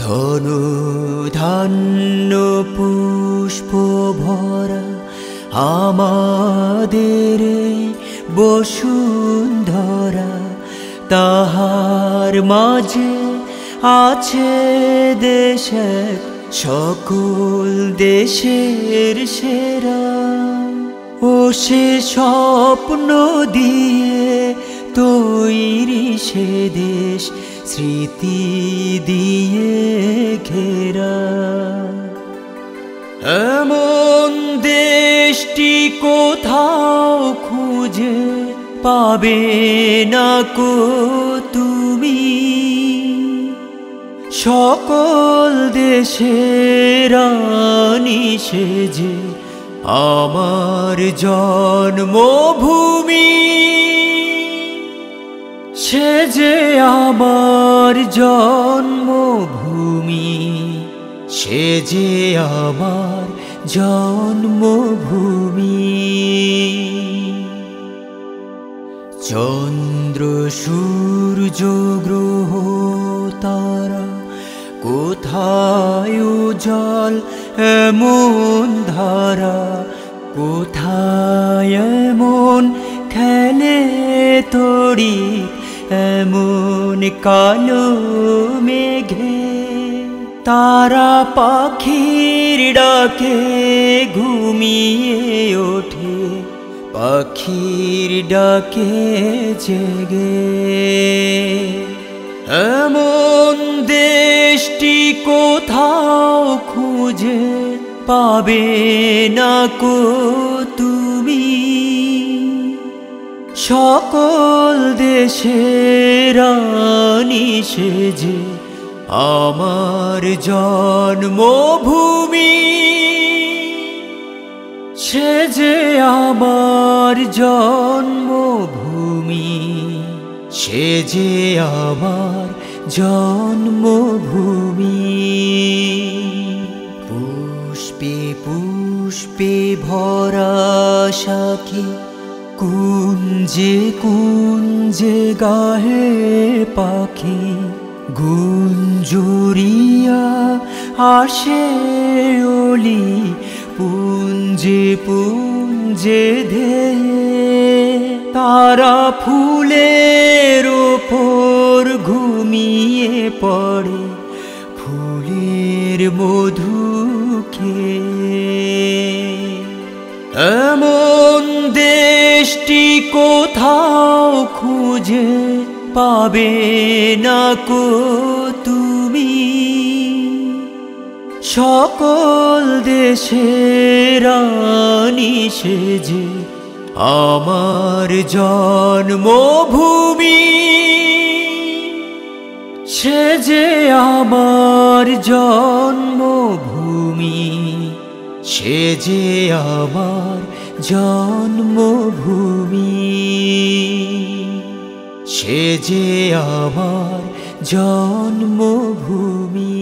ধন ধান্য পুষ্প ভরা আমাদের এই বসুন্ধরা, তাহার মাঝে আছে দেশের সকল দেশের সেরা। ও সে স্বপ্ন দিয়ে তৈরি সে দেশ স্মৃতি দিয়ে ঘেরা। এমন দেশটি কোথাও খুঁজে পাবে না কো তুমি, সকল দেশের রানী সেজে আমার জন্মভূমি। সে যে আমার জন্মভূমি, সে যে আমার জন্মভূমি। চন্দ্র সূর্য গ্রহ তারা কোথায় জল এমন ধারা, কোথায় এমন খেলে তড়ি এমন কালো মেঘে। তারা পাখির ডাকে ঘুমিয়ে ওঠে, পাখির ডাকে জেগে। এমন দেশটি কোথাও খুঁজে পাবে না কো তুমি, সকল দেশের রানী সেজে আমার জন্মভূমি। সে যে আমার জন্মভূমি, সে যে আমার জন্মভূমি। পুষ্পে পুষ্পে ভরা সাখী কুঞ্জে কুঞ্জে গাহে পাখি, গুঞ্জুরিয়া আসে ওলি পুঞ্জে পুঞ্জে ধেয়ে। তারা ফুলের ওপর ঘুমিয়ে পড়ে, ফুলের মধু খেয়ে। এমন দেশটি কোথাও খুঁজে পাবে না কো তুমি, সকল দেশের রানী সেজে আমার জন্মভূমি। সে যে আমার জন্মভূমি, সে যে আমার জন্মভূমি, সে যে আমার জন্মভূমি।